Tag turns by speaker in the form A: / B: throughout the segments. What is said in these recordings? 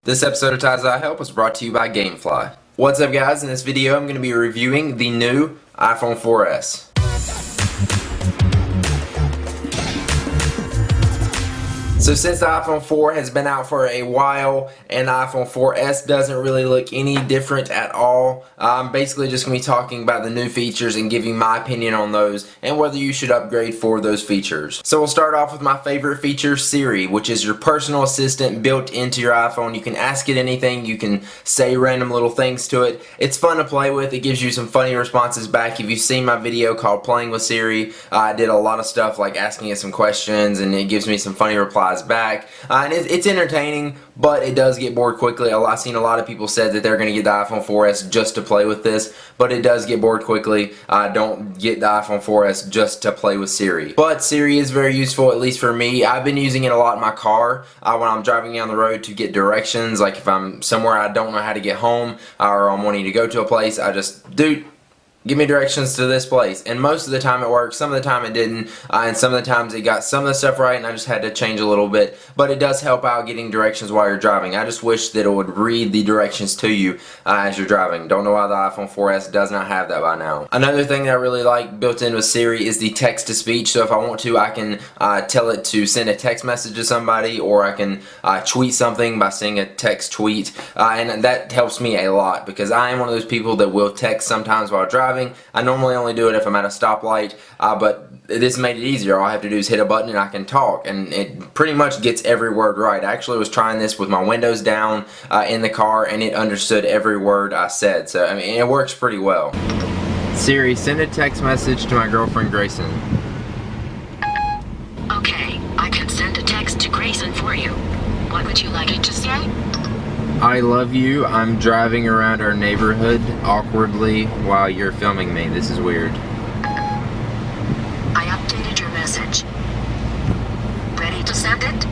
A: This episode of Ties I Help was brought to you by Gamefly. What's up guys, in this video I'm going to be reviewing the new iPhone 4S. So since the iPhone 4 has been out for a while and the iPhone 4S doesn't really look any different at all, I'm basically just going to be talking about the new features and giving my opinion on those and whether you should upgrade for those features. So we'll start off with my favorite feature, Siri, which is your personal assistant built into your iPhone. You can ask it anything, you can say random little things to it. It's fun to play with, it gives you some funny responses back. If you've seen my video called Playing with Siri, I did a lot of stuff like asking it some questions and it gives me some funny replies back, and it's entertaining, but it does get bored quickly. I've seen a lot of people said that they're going to get the iPhone 4S just to play with this, but it does get bored quickly. Don't get the iPhone 4S just to play with Siri. But Siri is very useful, at least for me. I've been using it a lot in my car when I'm driving down the road to get directions. Like if I'm somewhere I don't know how to get home or I'm wanting to go to a place, I just give me directions to this place, and most of the time it worked. Some of the time it didn't, and some of the times it got some of the stuff right and I just had to change a little bit, but it does help out getting directions while you're driving. I just wish that it would read the directions to you as you're driving. Don't know why the iPhone 4S does not have that by now. Another thing that I really like built in with Siri is the text-to-speech. So if I want to, I can tell it to send a text message to somebody, or I can tweet something by saying a text tweet, and that helps me a lot because I am one of those people that will text sometimes while driving. I normally only do it if I'm at a stoplight, but this made it easier. All I have to do is hit a button and I can talk, and it pretty much gets every word right. I actually was trying this with my windows down in the car, and it understood every word I said. So I mean, it works pretty well. Siri, send a text message to my girlfriend Grayson.
B: Okay, I can send a text to Grayson for you. What would you like it to say?
A: I love you. I'm driving around our neighborhood awkwardly while you're filming me. This is weird.
B: I updated your message. Ready to send it?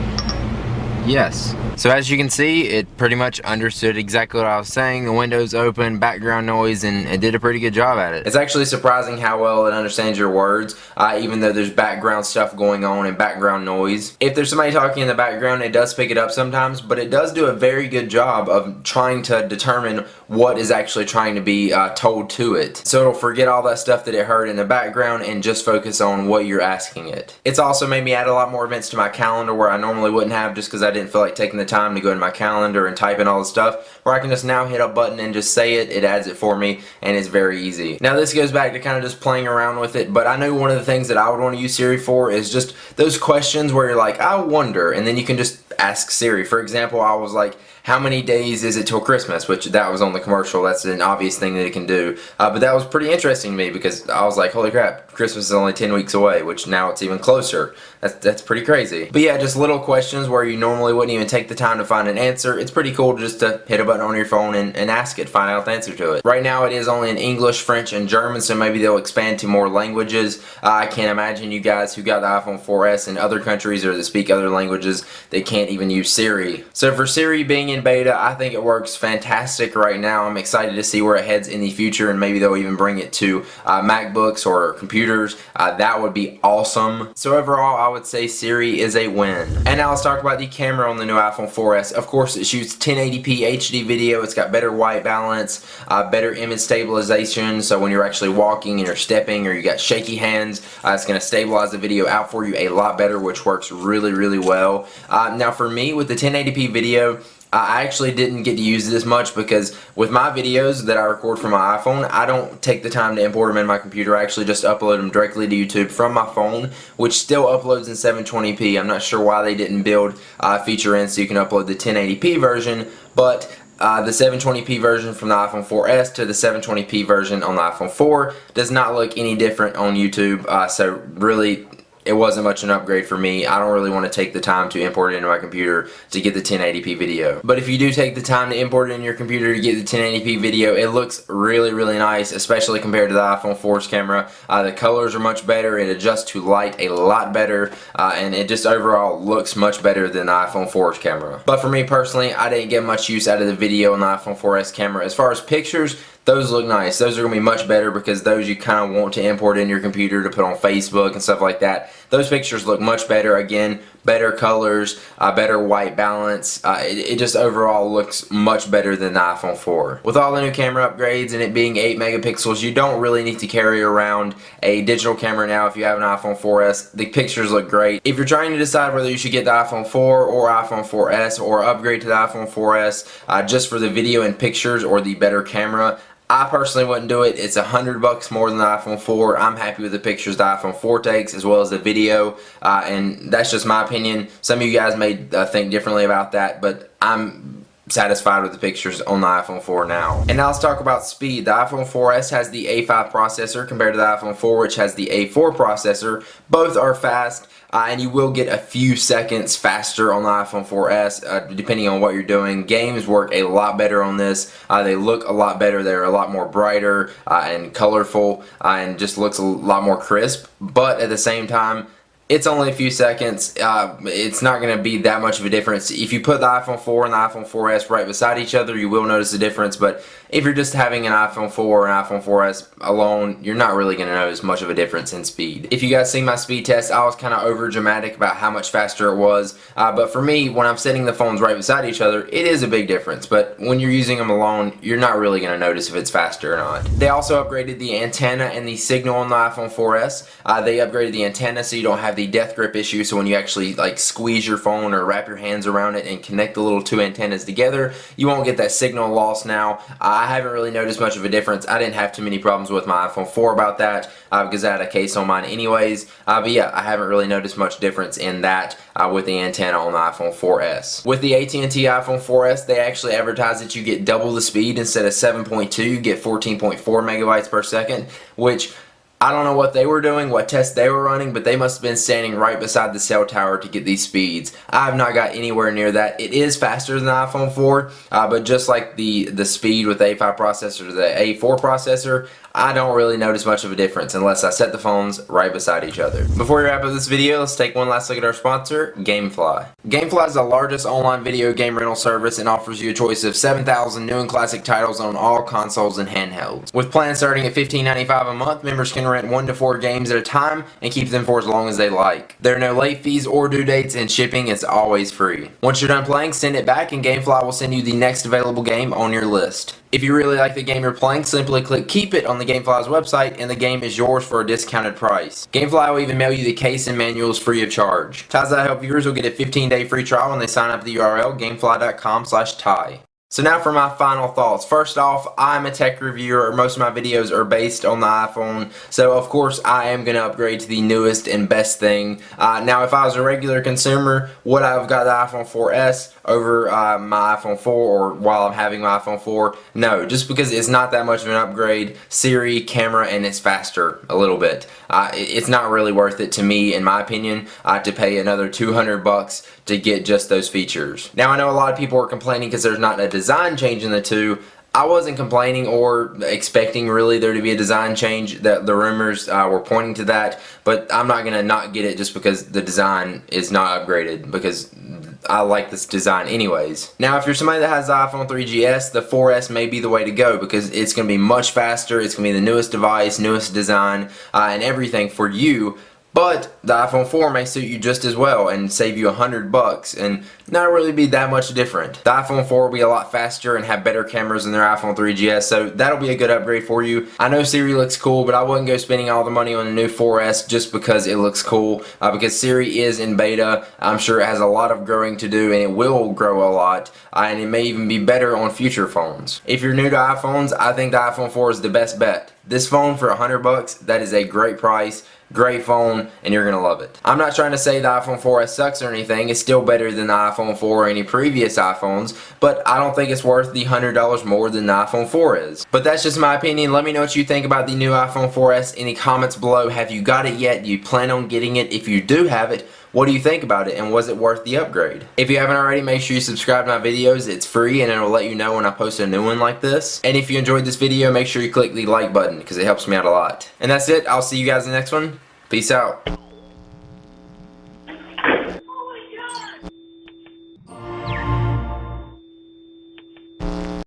A: Yes. So as you can see, it pretty much understood exactly what I was saying. The window's open, background noise, and it did a pretty good job at it. It's actually surprising how well it understands your words, even though there's background stuff going on and background noise. If there's somebody talking in the background, it does pick it up sometimes, but it does do a very good job of trying to determine what is actually trying to be told to it. So it'll forget all that stuff that it heard in the background and just focus on what you're asking it. It's also made me add a lot more events to my calendar where I normally wouldn't have, just because I didn't feel like taking the time to go into my calendar and type in all the stuff, where I can just now hit a button and just say it adds it for me, and it's very easy. Now this goes back to kind of just playing around with it, but I know one of the things that I would want to use Siri for is just those questions where you're like, I wonder, and then you can just ask Siri. For example, I was like, how many days is it till Christmas? Which that was on the commercial. That's an obvious thing that it can do. But that was pretty interesting to me because I was like, holy crap, Christmas is only 10 weeks away, which now it's even closer. That's pretty crazy. But yeah, just little questions where you normally wouldn't even take the time to find an answer. It's pretty cool just to hit a button on your phone and ask it, find out the answer to it. Right now it is only in English, French, and German, so maybe they'll expand to more languages. I can't imagine you guys who got the iPhone 4S in other countries or that speak other languages, they can't even use Siri. So for Siri being in beta, I think it works fantastic right now. I'm excited to see where it heads in the future, and maybe they'll even bring it to MacBooks or computers. That would be awesome. So overall, I would say Siri is a win. And now let's talk about the camera on the new iPhone 4S. Of course, it shoots 1080p HD video. It's got better white balance, better image stabilization, so when you're actually walking and you're stepping or you got shaky hands, it's going to stabilize the video out for you a lot better, which works really, really well. Now for me, with the 1080p video, I actually didn't get to use this much because with my videos that I record from my iPhone, I don't take the time to import them in my computer. I actually just upload them directly to YouTube from my phone, which still uploads in 720p. I'm not sure why they didn't build a feature in so you can upload the 1080p version, but the 720p version from the iPhone 4S to the 720p version on the iPhone 4 does not look any different on YouTube, so really it wasn't much an upgrade for me. I don't really want to take the time to import it into my computer to get the 1080p video. But if you do take the time to import it in your computer to get the 1080p video, it looks really, really nice, especially compared to the iPhone 4's camera. The colors are much better, it adjusts to light a lot better, and it just overall looks much better than the iPhone 4's camera. But for me personally, I didn't get much use out of the video on the iPhone 4S camera. As far as pictures, those look nice. Those are going to be much better because those you kind of want to import in your computer to put on Facebook and stuff like that. those pictures look much better. Again, better colors, better white balance. It just overall looks much better than the iPhone 4. With all the new camera upgrades and it being 8 megapixels, you don't really need to carry around a digital camera now if you have an iPhone 4S. The pictures look great. If you're trying to decide whether you should get the iPhone 4 or iPhone 4S or upgrade to the iPhone 4S just for the video and pictures or the better camera, I personally wouldn't do it. It's $100 more than the iPhone 4. I'm happy with the pictures the iPhone 4 takes as well as the video, and that's just my opinion. Some of you guys may think differently about that, but I'm satisfied with the pictures on the iPhone 4 now. And now let's talk about speed. The iPhone 4S has the A5 processor compared to the iPhone 4, which has the A4 processor. Both are fast. And you will get a few seconds faster on the iPhone 4S depending on what you're doing. Games work a lot better on this. They look a lot better. They're a lot more brighter and colorful and just looks a lot more crisp. But at the same time, it's only a few seconds. It's not going to be that much of a difference. If you put the iPhone 4 and the iPhone 4S right beside each other, you will notice a difference. But if you're just having an iPhone 4 and iPhone 4S alone, you're not really going to notice much of a difference in speed. If you guys see my speed test, I was kind of over dramatic about how much faster it was. But for me, when I'm setting the phones right beside each other, it is a big difference. But when you're using them alone, you're not really going to notice if it's faster or not. They also upgraded the antenna and the signal on the iPhone 4S. They upgraded the antenna so you don't have the death grip issue, so when you actually like squeeze your phone or wrap your hands around it and connect the little two antennas together, you won't get that signal loss now. I haven't really noticed much of a difference. I didn't have too many problems with my iPhone 4 about that because I had a case on mine anyways. But yeah, I haven't really noticed much difference in that with the antenna on the iPhone 4S. With the AT&T iPhone 4S, they actually advertise that you get double the speed. Instead of 7.2, you get 14.4 megabytes per second, which I don't know what they were doing, what tests they were running, but they must have been standing right beside the cell tower to get these speeds. I have not got anywhere near that. It is faster than the iPhone 4, but just like the speed with the A5 processor to the A4 processor, I don't really notice much of a difference unless I set the phones right beside each other. Before we wrap up this video, let's take one last look at our sponsor, Gamefly. Gamefly is the largest online video game rental service and offers you a choice of 7,000 new and classic titles on all consoles and handhelds. With plans starting at $15.95 a month, members can rent 1 to 4 games at a time and keep them for as long as they like. There are no late fees or due dates, and shipping is always free. Once you're done playing, send it back and Gamefly will send you the next available game on your list. If you really like the game you're playing, simply click Keep It on the Gamefly's website and the game is yours for a discounted price. Gamefly will even mail you the case and manuals free of charge. Ties That Help viewers will get a 15-day free trial when they sign up at the URL gamefly.com/tie. So now for my final thoughts. First off, I'm a tech reviewer. Most of my videos are based on the iPhone, so of course I am going to upgrade to the newest and best thing. Now if I was a regular consumer, would I have got the iPhone 4S over my iPhone 4 or while I'm having my iPhone 4? No, just because it's not that much of an upgrade. Siri, camera, and it's faster a little bit. It's not really worth it to me, in my opinion, to pay another $200 to get just those features. Now I know a lot of people are complaining because there's not a design change in the two. I wasn't complaining or expecting really there to be a design change. That the rumors were pointing to that, but I'm not gonna not get it just because the design is not upgraded, because I like this design anyways. Now if you're somebody that has the iPhone 3GS, the 4S may be the way to go because it's going to be much faster, it's going to be the newest device, newest design, and everything for you. But the iPhone 4 may suit you just as well and save you $100 and not really be that much different. The iPhone 4 will be a lot faster and have better cameras than their iPhone 3GS, so that'll be a good upgrade for you. I know Siri looks cool, but I wouldn't go spending all the money on a new 4S just because it looks cool, because Siri is in beta. I'm sure it has a lot of growing to do and it will grow a lot, and it may even be better on future phones. If you're new to iPhones, I think the iPhone 4 is the best bet. This phone for $100, that is a great price. Great phone, and you're gonna love it. I'm not trying to say the iPhone 4S sucks or anything. It's still better than the iPhone 4 or any previous iPhones, but I don't think it's worth the $100 more than the iPhone 4 is. But that's just my opinion. Let me know what you think about the new iPhone 4S in the comments below. Have you got it yet? Do you plan on getting it? If you do have it, what do you think about it, and was it worth the upgrade? If you haven't already, make sure you subscribe to my videos. It's free and it'll let you know when I post a new one like this. And if you enjoyed this video, make sure you click the like button because it helps me out a lot. And that's it. I'll see you guys in the next one. Peace out.